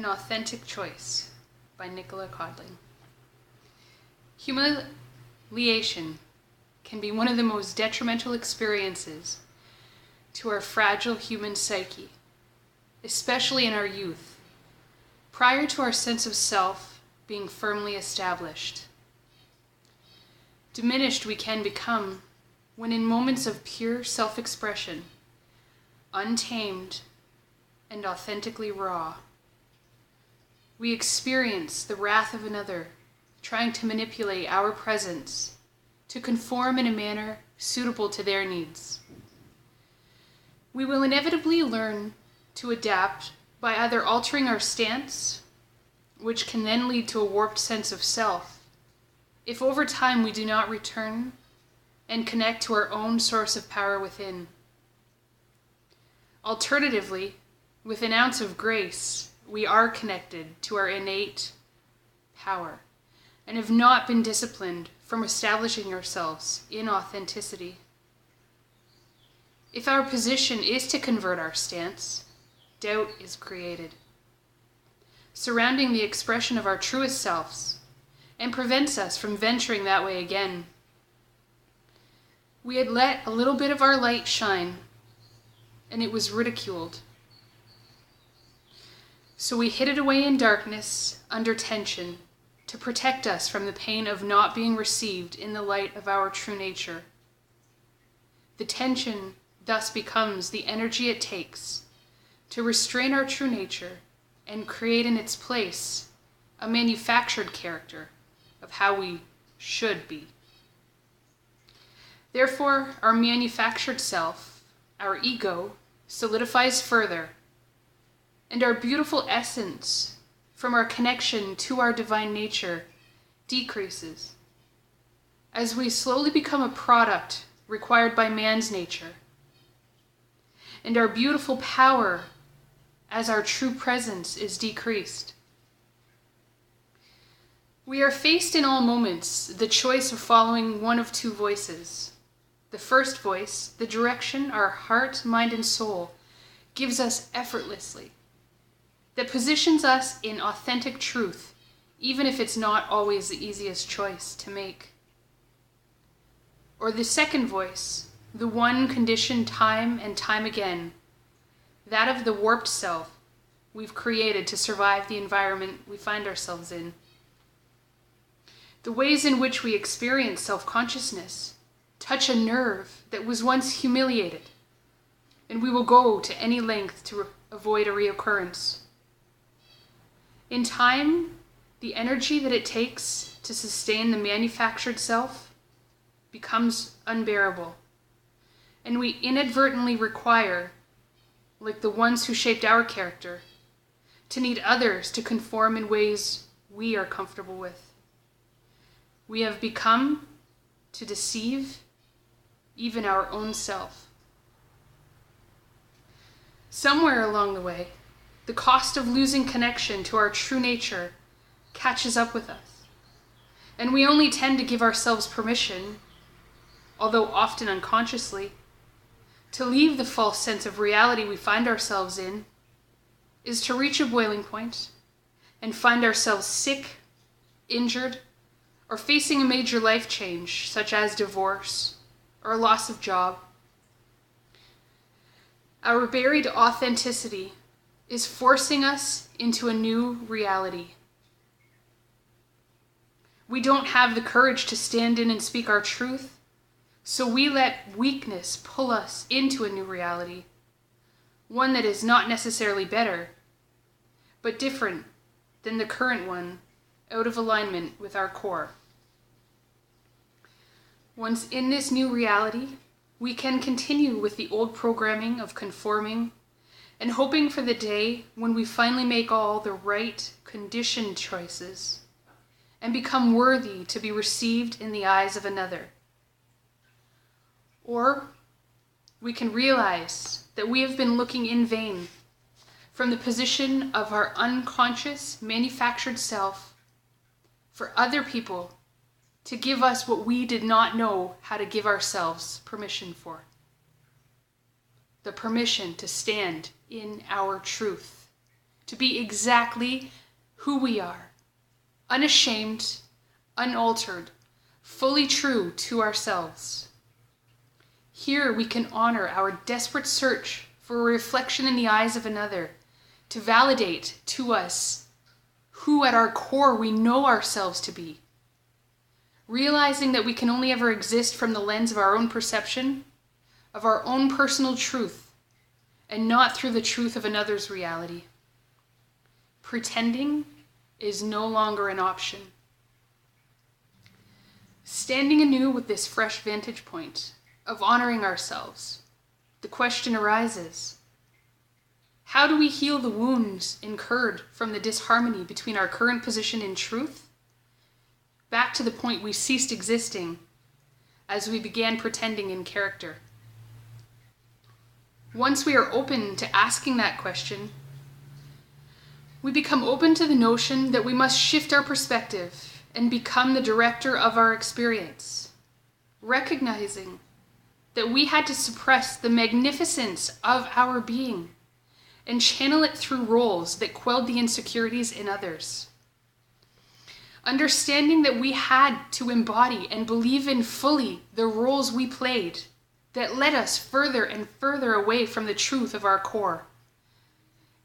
An Authentic Choice by Nicola Codling. Humiliation can be one of the most detrimental experiences to our fragile human psyche, especially in our youth, prior to our sense of self being firmly established. Diminished we can become when in moments of pure self-expression, untamed and authentically raw, we experience the wrath of another trying to manipulate our presence to conform in a manner suitable to their needs. We will inevitably learn to adapt by either altering our stance, which can then lead to a warped sense of self, if over time we do not return and connect to our own source of power within. Alternatively, with an ounce of grace, we are connected to our innate power and have not been disciplined from establishing ourselves in authenticity. If our position is to convert our stance, doubt is created, surrounding the expression of our truest selves, and prevents us from venturing that way again. We had let a little bit of our light shine, and it was ridiculed. So we hid it away in darkness, under tension, to protect us from the pain of not being received in the light of our true nature. The tension thus becomes the energy it takes to restrain our true nature and create in its place a manufactured character of how we should be. Therefore, our manufactured self, our ego, solidifies further, and our beautiful essence from our connection to our divine nature decreases as we slowly become a product required by man's nature, and our beautiful power as our true presence is decreased. We are faced in all moments the choice of following one of two voices. The first voice, the direction our heart, mind, and soul gives us effortlessly, that positions us in authentic truth, even if it's not always the easiest choice to make. Or the second voice, the one conditioned time and time again, that of the warped self we've created to survive the environment we find ourselves in. The ways in which we experience self-consciousness touch a nerve that was once humiliated, and we will go to any length to avoid a reoccurrence. In time, the energy that it takes to sustain the manufactured self becomes unbearable, and we inadvertently require, like the ones who shaped our character, to need others to conform in ways we are comfortable with. We have become to deceive even our own self. Somewhere along the way, the cost of losing connection to our true nature catches up with us, and we only tend to give ourselves permission, although often unconsciously, to leave the false sense of reality we find ourselves in, is to reach a boiling point and find ourselves sick, injured, or facing a major life change, such as divorce or a loss of job. Our buried authenticity is forcing us into a new reality. We don't have the courage to stand in and speak our truth, so we let weakness pull us into a new reality, one that is not necessarily better, but different than the current one, out of alignment with our core. Once in this new reality, we can continue with the old programming of conforming and hoping for the day when we finally make all the right conditioned choices and become worthy to be received in the eyes of another. Or we can realize that we have been looking in vain from the position of our unconscious, manufactured self for other people to give us what we did not know how to give ourselves permission for. The permission to stand in our truth to be exactly who we are, unashamed, unaltered, fully true to ourselves. Here we can honor our desperate search for a reflection in the eyes of another, to validate to us who at our core we know ourselves to be. Realizing that we can only ever exist from the lens of our own perception, of our own personal truth, and not through the truth of another's reality. Pretending is no longer an option. Standing anew with this fresh vantage point of honoring ourselves, the question arises, how do we heal the wounds incurred from the disharmony between our current position in truth, back to the point we ceased existing as we began pretending in character? Once we are open to asking that question, we become open to the notion that we must shift our perspective and become the director of our experience, recognizing that we had to suppress the magnificence of our being and channel it through roles that quelled the insecurities in others. Understanding that we had to embody and believe in fully the roles we played that led us further and further away from the truth of our core.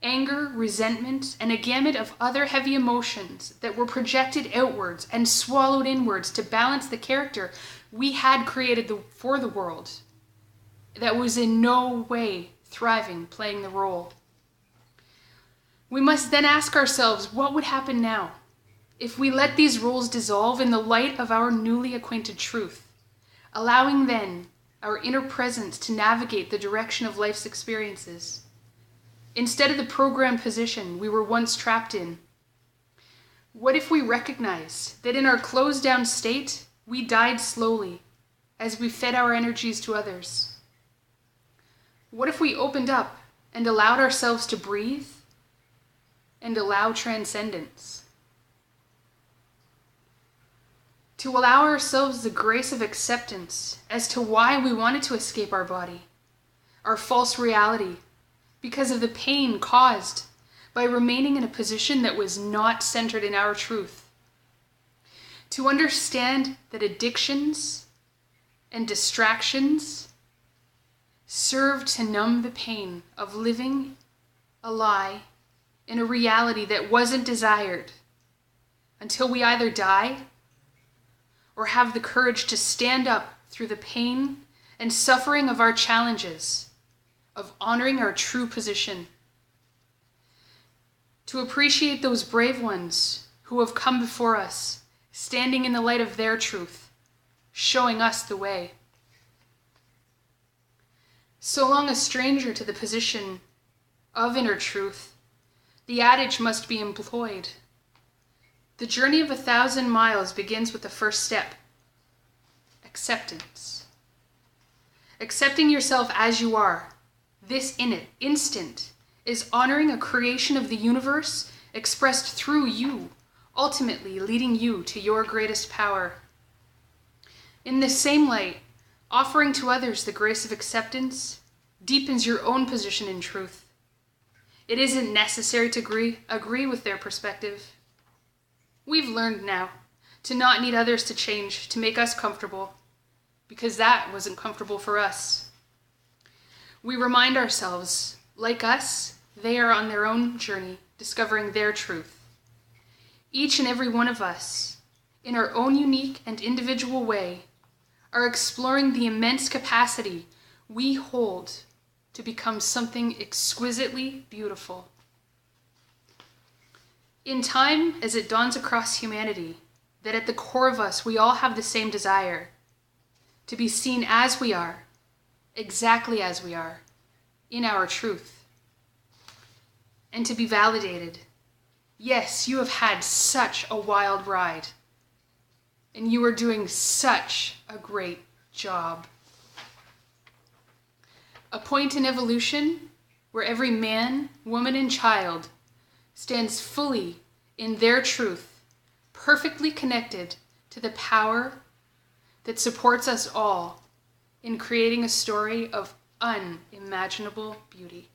Anger, resentment, and a gamut of other heavy emotions that were projected outwards and swallowed inwards to balance the character we had created for the world that was in no way thriving playing the role. We must then ask ourselves what would happen now if we let these roles dissolve in the light of our newly acquainted truth, allowing then our inner presence to navigate the direction of life's experiences, instead of the programmed position we were once trapped in. What if we recognize that in our closed down state, we died slowly as we fed our energies to others? What if we opened up and allowed ourselves to breathe and allow transcendence? To allow ourselves the grace of acceptance as to why we wanted to escape our body, our false reality, because of the pain caused by remaining in a position that was not centered in our truth. To understand that addictions and distractions serve to numb the pain of living a lie in a reality that wasn't desired until we either die or have the courage to stand up through the pain and suffering of our challenges, of honoring our true position. To appreciate those brave ones who have come before us, standing in the light of their truth, showing us the way. So long a stranger to the position of inner truth, the adage must be employed. The journey of 1,000 miles begins with the first step: acceptance. Accepting yourself as you are, this instant, is honoring a creation of the universe expressed through you, ultimately leading you to your greatest power. In this same light, offering to others the grace of acceptance deepens your own position in truth. It isn't necessary to agree with their perspective. We've learned now to not need others to change to make us comfortable, because that wasn't comfortable for us. We remind ourselves, like us, they are on their own journey, discovering their truth. Each and every one of us, in our own unique and individual way, are exploring the immense capacity we hold to become something exquisitely beautiful. In time, as it dawns across humanity, that at the core of us we all have the same desire, to be seen as we are, exactly as we are, in our truth, and to be validated. Yes, you have had such a wild ride, and you are doing such a great job. A point in evolution where every man, woman, and child stands fully in their truth, perfectly connected to the power that supports us all in creating a story of unimaginable beauty.